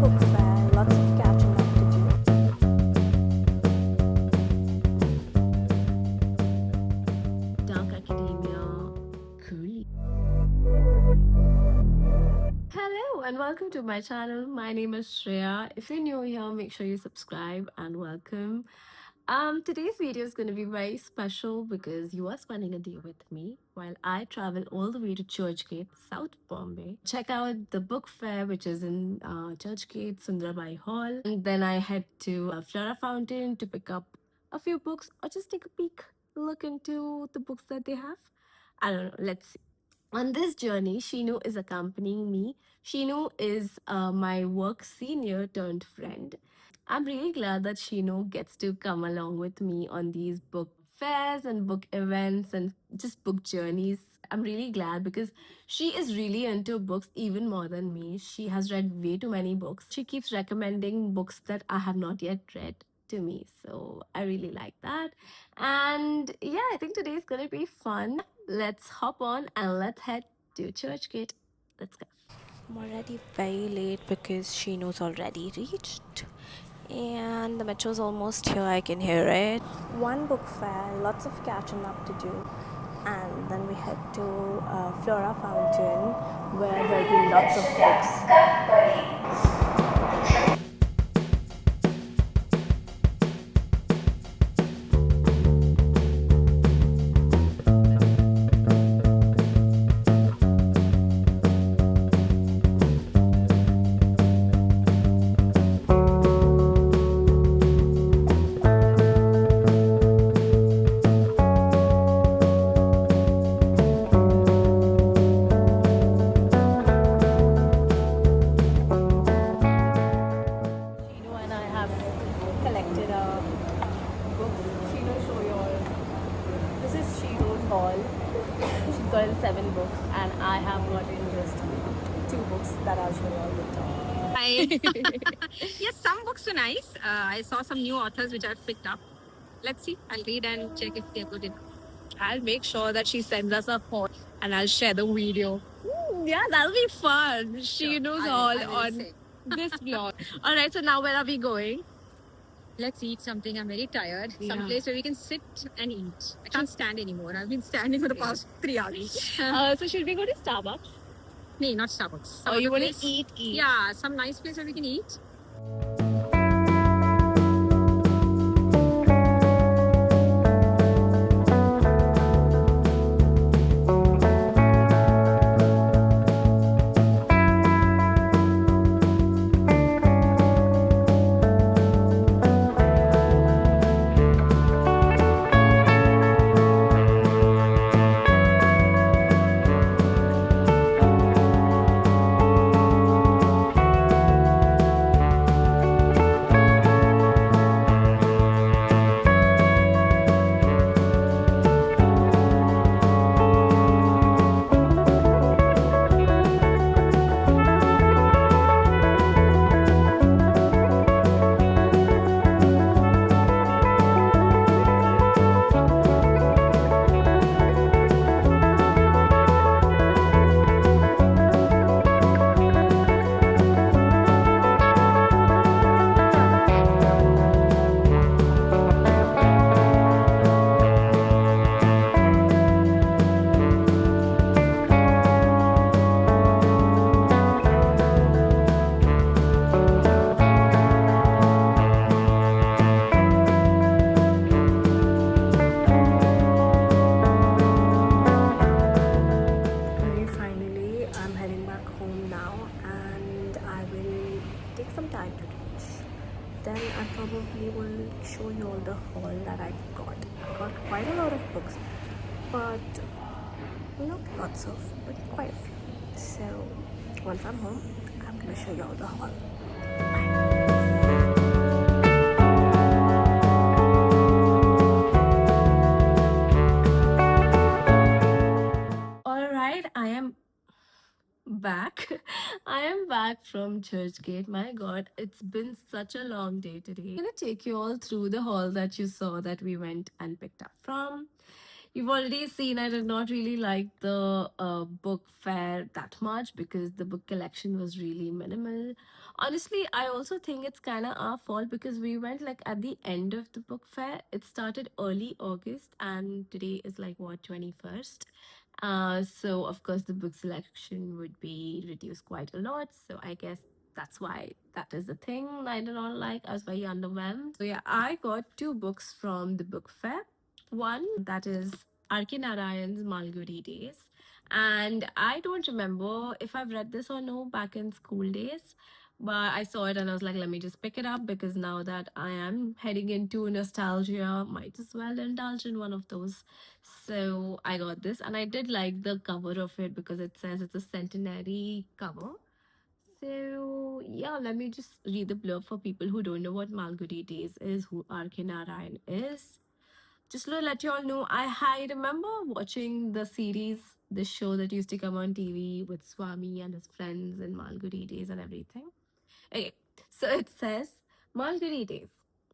book fair, lots of catching up to do. Dark academia, curly. Hello and welcome to my channel. My name is Shreya. If you're new here, make sure you subscribe and welcome. Today's video is going to be very special because you are spending a day with me while I travel all the way to Churchgate, South Bombay. Check out the book fair, which is in Churchgate, Sundarbai Hall. And then I head to Flora Fountain to pick up a few books or just take a peek, look into the books that they have. I don't know, let's see. On this journey, Shinu is accompanying me. Shinu is my work senior turned friend. I'm really glad that Shinu gets to come along with me on these book fairs and book events and just book journeys. I'm really glad because she is really into books even more than me. She has read way too many books. She keeps recommending books that I have not yet read to me. So I really like that. And yeah, I think today is going to be fun. Let's hop on and let's head to Churchgate. Let's go. I'm already very late because Shinu's already reached. And the metro's almost here, I can hear it. One book fair, lots of catching up to do. And then we head to Flora Fountain where there'll be lots of books. Shinu and I have collected a book. Shinu, show your. This is Shinu's haul. She's gotten 7 books, and I have gotten just 2 books that I'll show you all later. Yes, some books are nice. I saw some new authors which I've picked up. Let's see. I'll read and check if they're good enough. I'll make sure that she sends us a haul and I'll share the video. Yeah, that'll be fun. She knows all on this vlog. All right, so now where are we going? Let's eat something. I'm very tired. Yeah. Some place where we can sit and eat. I can't stand anymore. I've been standing for the past 3 hours. So should we go to Starbucks? No, not Starbucks. Oh, Some you other want to place. eat? Yeah, some nice place where we can eat. Okay, finally, I'm heading back home now and I will take some time to reach. Then I probably will show you all the haul that I got. I got quite a lot of books, but not lots of, but quite a few. So once I'm home, I'm gonna show you all the haul. All right, I am back. I am back from Churchgate. My god, it's been such a long day today. I'm gonna take you all through the hall that you saw that we went and picked up from. You've already seen I did not really like the book fair that much because the book collection was really minimal. Honestly, I also think it's kind of our fault because we went like at the end of the book fair. It started early August and today is like what, 21st. So of course the book selection would be reduced quite a lot. So I guess that's why that is the thing I did not like. I was very underwhelmed. So yeah, I got two books from the book fair. One that is R.K. Narayan's Malgudi Days. And I don't remember if I've read this or no back in school days, but I saw it and I was like, let me just pick it up because now that I am heading into nostalgia, might as well indulge in one of those. So I got this and I did like the cover of it because it says it's a centenary cover. So yeah, let me just read the blurb for people who don't know what Malgudi Days is, who R.K. Narayan is. Just to let you all know, I remember watching the series, the show that used to come on TV with Swami and his friends and Malgudi Days and everything. Okay, so it says Malgudi Days.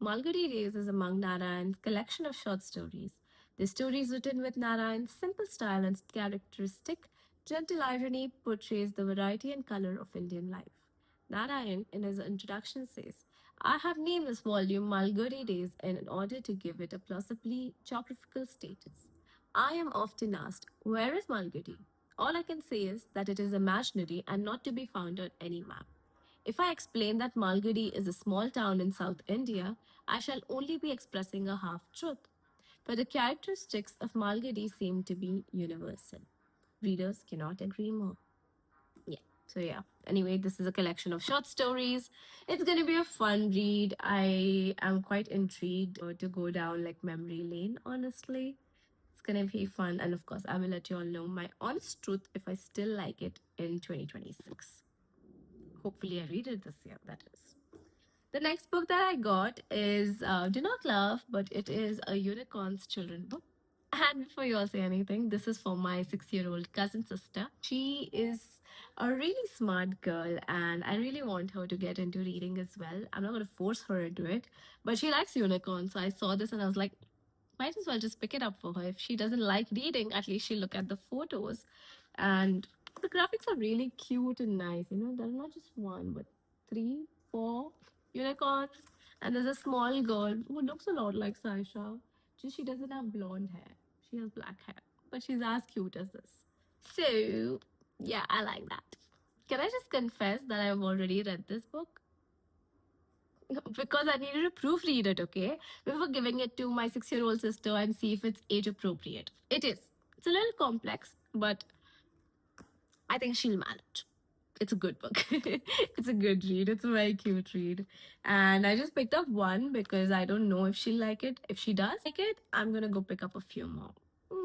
Malgudi Days is among Narayan's collection of short stories. The stories written with Narayan's simple style and characteristic gentle irony portrays the variety and color of Indian life. Narayan, in his introduction, says, I have named this volume Malgudi Days in order to give it a plausibly geographical status. I am often asked, where is Malgudi? All I can say is that it is imaginary and not to be found on any map. If I explain that Malgudi is a small town in South India, I shall only be expressing a half truth. For the characteristics of Malgudi seem to be universal. Readers cannot agree more. Yeah. So yeah. Anyway, this is a collection of short stories. It's gonna be a fun read. I am quite intrigued to go down like memory lane, honestly. It's gonna be fun. And of course, I will let you all know my honest truth if I still like it in 2026. Hopefully I read it this year, that is. The next book that I got is Do Not Laugh, but it is a unicorn's children book. And before you all say anything, this is for my 6-year-old cousin sister. She is a really smart girl, and I really want her to get into reading as well. I'm not going to force her into it, but she likes unicorns. So I saw this and I was like, might as well just pick it up for her. If she doesn't like reading, at least she'll look at the photos. And the graphics are really cute and nice. You know, they're not just one, but 3, 4 unicorns. And there's a small girl who looks a lot like Saisha. Just she doesn't have blonde hair. She has black hair. But she's as cute as this. So, yeah, I like that. Can I just confess that I've already read this book? Because I needed to proofread it, okay? Before giving it to my 6-year-old sister and see if it's age appropriate. It is. It's a little complex, but I think she'll manage. It's a good book. It's a good read. It's a very cute read. And I just picked up one because I don't know if she'll like it. If she does like it, I'm going to go pick up a few more.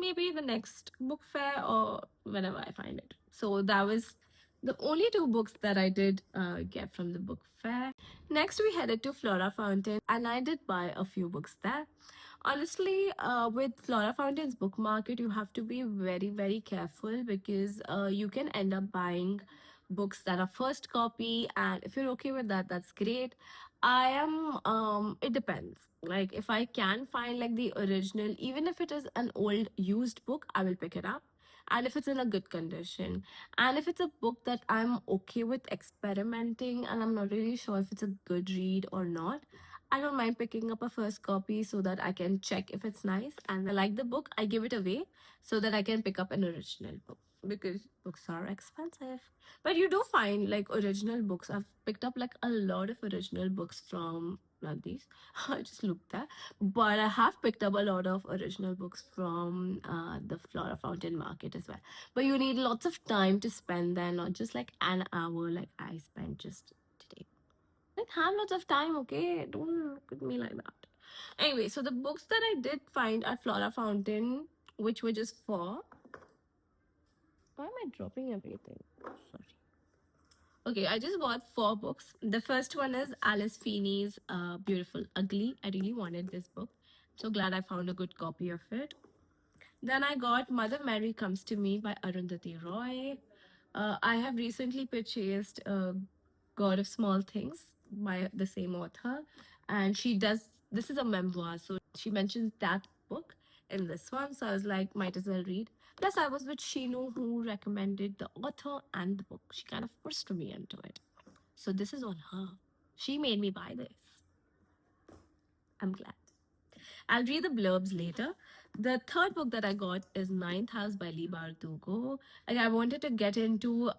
Maybe the next book fair or whenever I find it. So that was the only 2 books that I did get from the book fair. Next, we headed to Flora Fountain, and I did buy a few books there. Honestly, with Flora Fountain's book market, you have to be very, very careful because you can end up buying books that are first copy, and if you're okay with that, that's great. I am, it depends. Like, if I can find like the original, even if it is an old used book, I will pick it up. And if it's in a good condition, and if it's a book that I'm okay with experimenting and I'm not really sure if it's a good read or not, I don't mind picking up a first copy so that I can check if it's nice. And I like the book, I give it away so that I can pick up an original book because books are expensive. But you do find like original books. I've picked up like a lot of original books from not these. I just looked there, but I have picked up a lot of original books from the Flora Fountain market as well. But you need lots of time to spend there, not just like an hour like I spent just today. Like, have lots of time, okay? Don't look at me like that. Anyway, so the books that I did find at Flora Fountain, which were just 4. Why am I dropping everything? Sorry. Okay, I just bought 4 books. The first one is Alice Feeney's Beautiful Ugly. I really wanted this book. So glad I found a good copy of it. Then I got Mother Mary Comes to Me by Arundhati Roy. I have recently purchased God of Small Things by the same author. And she does, this is a memoir. So she mentions that book in this one. So I was like, might as well read. Plus, I was with Shinu, who recommended the author and the book. She kind of pushed me into it. So this is on her. She made me buy this. I'm glad. I'll read the blurbs later. The third book that I got is Ninth House by Lee Bardugo. Like, I wanted to get into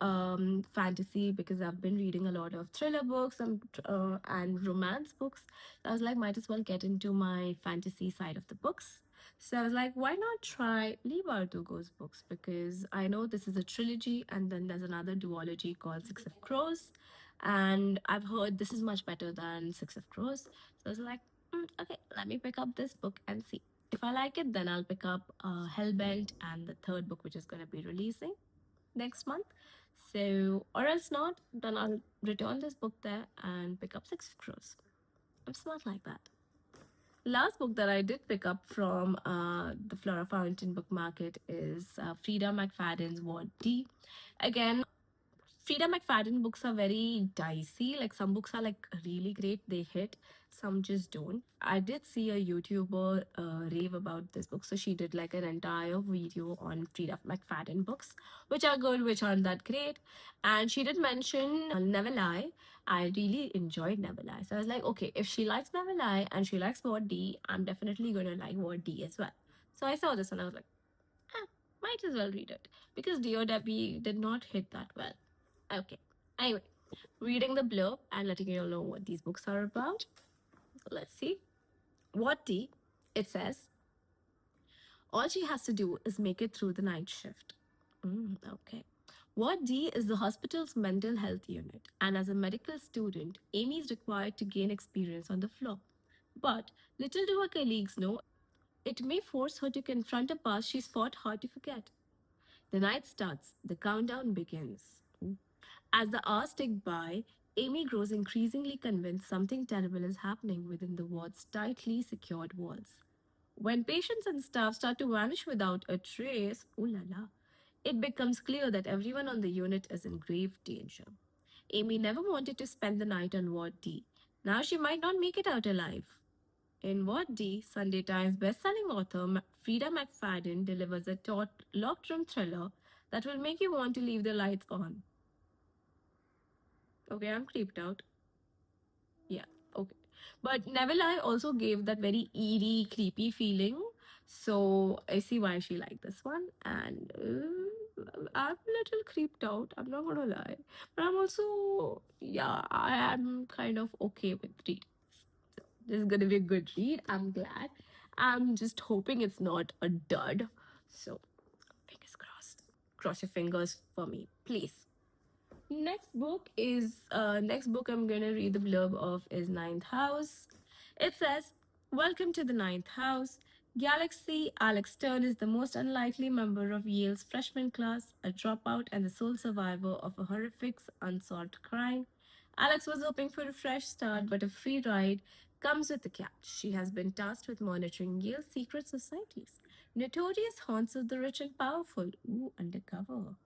fantasy because I've been reading a lot of thriller books and romance books. So I was like, might as well get into my fantasy side of the books. So I was like, why not try Lee Bardugo's books? Because I know this is a trilogy, and then there's another duology called Six of Crows. And I've heard this is much better than Six of Crows. So I was like, okay, let me pick up this book and see. If I like it, then I'll pick up Hellbent and the third book, which is going to be releasing next month. So, or else not, then I'll return this book there and pick up Six of Crows. I'm smart like that. Last book that I did pick up from the Flora Fountain book market is Frida McFadden's Ward D. Again, Frida McFadden books are very dicey. Like, some books are like really great, they hit, some just don't. I did see a YouTuber rave about this book. So she did like an entire video on Frida McFadden books, which are good, which aren't that great. And she did mention Never Lie. I really enjoyed Never Lie. So I was like, okay, if she likes Never Lie and she likes Word D, I'm definitely going to like Word D as well. So I saw this and I was like, might as well read it. Because DOW did not hit that well. Okay. Anyway, reading the blurb and letting you all know what these books are about. Let's see. What D? It says, all she has to do is make it through the night shift. Okay. What D is the hospital's mental health unit, and as a medical student, Amy is required to gain experience on the floor. But little do her colleagues know, it may force her to confront a past she's fought hard to forget. The night starts, the countdown begins. As the hours tick by, Amy grows increasingly convinced something terrible is happening within the ward's tightly secured walls. When patients and staff start to vanish without a trace, ooh la la, it becomes clear that everyone on the unit is in grave danger. Amy never wanted to spend the night on Ward D. Now she might not make it out alive. In Ward D, Sunday Times bestselling author Frida McFadden delivers a taut, locked room thriller that will make you want to leave the lights on. Okay, I'm creeped out. Yeah, okay. But Neville I also gave that very eerie, creepy feeling. So I see why she liked this one. And I'm a little creeped out. I'm not gonna lie. But I'm also, yeah, I am kind of okay with reading this. So this is gonna be a good read. I'm glad. I'm just hoping it's not a dud. So fingers crossed. Cross your fingers for me, please. Next book I'm gonna read the blurb of is Ninth House. It says, welcome to the Ninth House. Galaxy Alex Stern is the most unlikely member of Yale's freshman class, a dropout and the sole survivor of a horrific unsolved crime. Alex was hoping for a fresh start, but a free ride comes with the catch. She has been tasked with monitoring Yale's secret societies, notorious haunts of the rich and powerful. Ooh, undercover.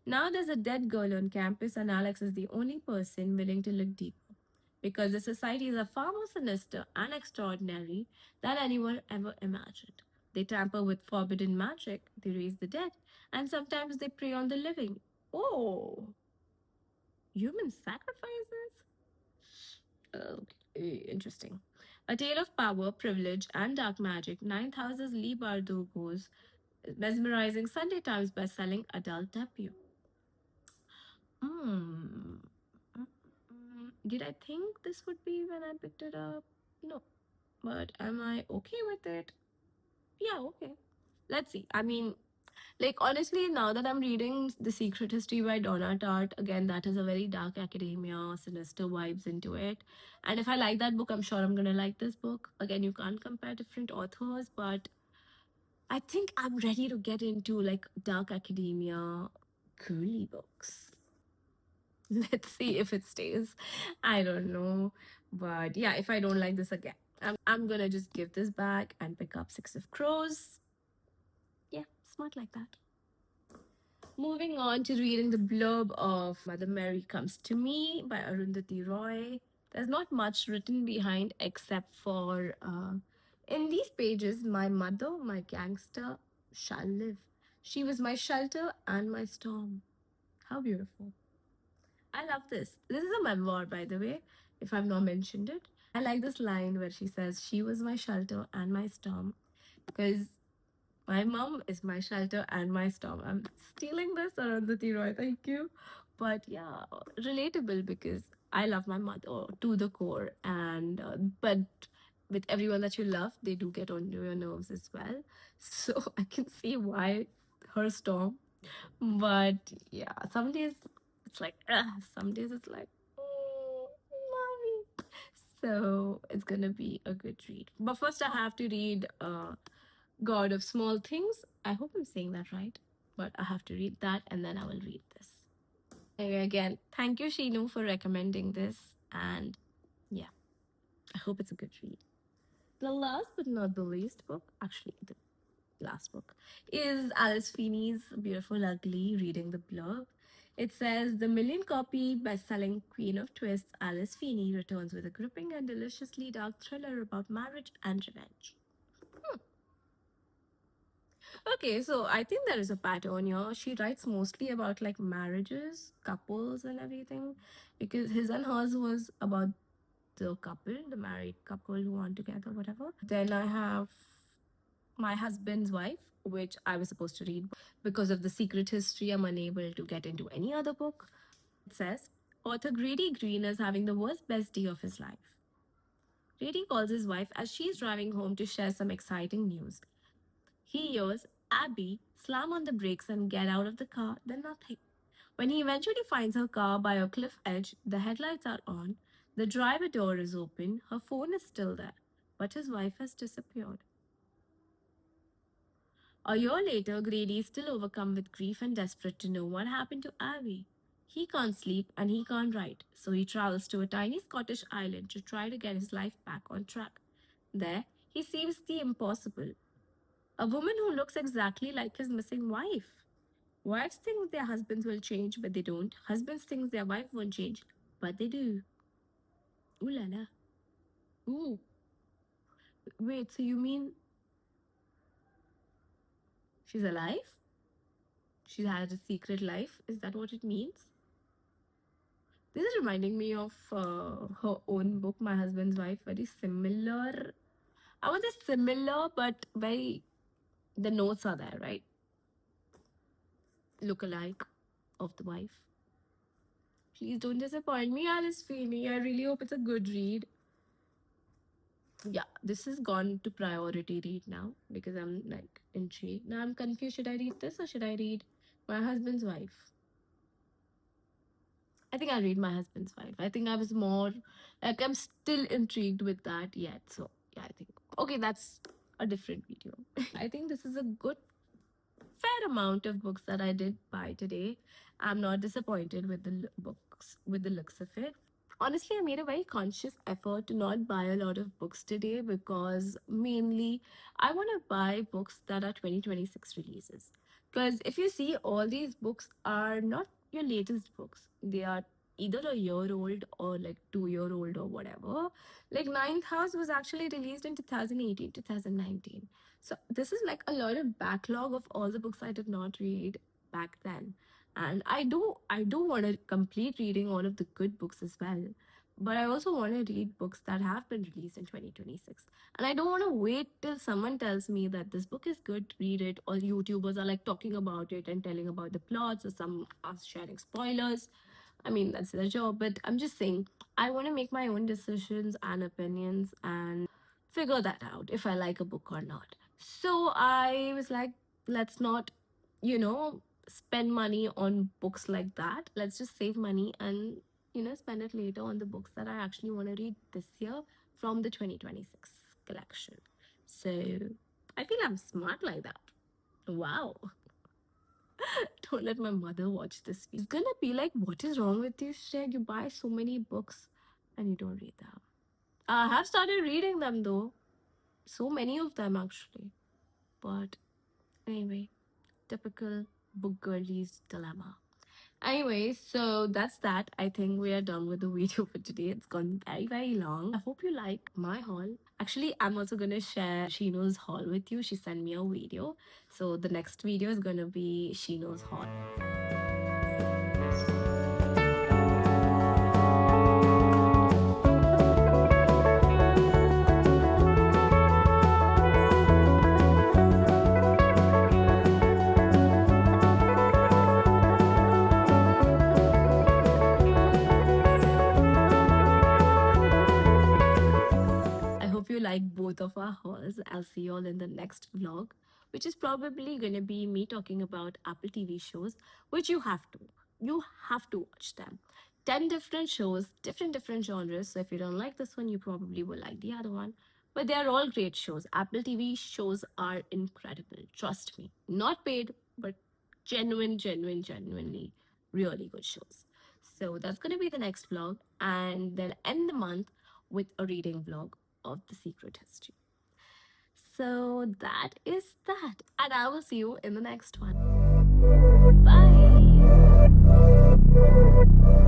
Now there's a dead girl on campus, and Alex is the only person willing to look deeper. Because the societies are far more sinister and extraordinary than anyone ever imagined. They tamper with forbidden magic, they raise the dead, and sometimes they prey on the living. Oh, human sacrifices? Okay, interesting. A tale of power, privilege, and dark magic, Ninth House's Lee Bardugo's mesmerizing Sunday Times best-selling adult debut. Hmm. Did I think this would be when I picked it up? No. But am I okay with it? Yeah, okay. Let's see. I mean, like, honestly, now that I'm reading The Secret History by Donna Tartt, again, that is a very dark academia, sinister vibes into it. And if I like that book, I'm sure I'm gonna like this book. Again, you can't compare different authors, but I think I'm ready to get into like dark academia girly books. Let's see if it stays. I don't know. But yeah, if I don't like this again, I'm gonna just give this back and pick up Six of Crows. Yeah, smart like that. Moving on to reading the blurb of Mother Mary Comes to Me by Arundhati Roy. There's not much written behind except for In these pages, my mother, my gangster, shall live. She was my shelter and my storm. How beautiful. I love this. This is a memoir, by the way, if I've not mentioned it. I like this line where she says, "She was my shelter and my storm," because my mom is my shelter and my storm. I'm stealing this, Arundhati Roy, thank you. But yeah, relatable because I love my mother to the core. And, but with everyone that you love, they do get on your nerves as well. So I can see why her storm. But yeah, some days it's like, some days it's like, mommy. So it's gonna be a good read. But first, I have to read God of Small Things. I hope I'm saying that right. But I have to read that and then I will read this. Anyway, again, thank you, Shinu, for recommending this. And yeah, I hope it's a good read. The last but not the least book, actually, the last book, is Alice Feeney's Beautiful Ugly, Reading the Blurb. It says the million copy best-selling queen of twists, Alice Feeney, returns with a gripping and deliciously dark thriller about marriage and revenge. Okay, so I think there is a pattern here. She writes mostly about like marriages, couples, and everything, because his and hers was about the couple, the married couple who want together, whatever. Then I have My Husband's Wife, which I was supposed to read. Because of the secret history, I'm unable to get into any other book. It says author Grady Green is having the worst best day of his life. Grady calls his wife as she's driving home to share some exciting news. He hears Abby slam on the brakes and get out of the car, then nothing. When he eventually finds her car by a cliff edge, the headlights are on, the driver door is open, her phone is still there, but his wife has disappeared. A year later, Grady is still overcome with grief and desperate to know what happened to Abby. He can't sleep and he can't write, so he travels to a tiny Scottish island to try to get his life back on track. There, he sees the impossible. A woman who looks exactly like his missing wife. Wives think their husbands will change, but they don't. Husbands think their wife won't change, but they do. Ooh la la. Ooh. Wait, so you mean she's alive? She had a secret life? Is that what it means? This is reminding me of her own book, My Husband's Wife. Very similar. I would say similar, but very. The notes are there, right? Look alike of the wife. Please don't disappoint me, Alice Feeney. I really hope it's a good read. Yeah, this has gone to priority read now because I'm like intrigued. Now I'm confused. Should I read this or should I read My Husband's Wife? I think I'll read My Husband's Wife. I think I was more like I'm still intrigued with that yet. So yeah, I think okay, that's a different video. I think this is a good fair amount of books that I did buy today. I'm not disappointed with the books, with the looks of it. Honestly, I made a very conscious effort to not buy a lot of books today because mainly I want to buy books that are 2026 releases. Because if you see, all these books are not your latest books, they are either a year old or like 2 year old or whatever. Like Ninth House was actually released in 2018, 2019. So this is like a lot of backlog of all the books I did not read back then. And I do want to complete reading all of the good books as well. But I also want to read books that have been released in 2026. And I don't want to wait till someone tells me that this book is good, read it, or YouTubers are like talking about it and telling about the plots, or some are sharing spoilers. I mean, that's their job, but I'm just saying, I want to make my own decisions and opinions and figure that out if I like a book or not. So I was like, let's not, spend money on books like that. Let's just save money and, spend it later on the books that I actually want to read this year from the 2026 collection. So I feel I'm smart like that. Wow. Don't let my mother watch this video. It's gonna be like, what is wrong with you, Shreya? You buy so many books and you don't read them. I have started reading them though. So many of them actually. But anyway, typical book girlie's dilemma. Anyway, so that's that. I think we are done with the video for today. It's gone very, very long. I hope you like my haul. Actually, I'm also gonna share Shinu's haul with you. She sent me a video. So the next video is gonna be Shinu's haul. I hope you like both of our hauls. I'll see you all in the next vlog, which is probably going to be me talking about Apple TV shows, which you have to. You have to watch them. 10 different shows, different genres. So if you don't like this one, you probably will like the other one. But they are all great shows. Apple TV shows are incredible. Trust me. Not paid, but genuinely really good shows. So that's going to be the next vlog. And then end the month with a reading vlog of The Secret History. So that is that. And I will see you in the next one. Bye.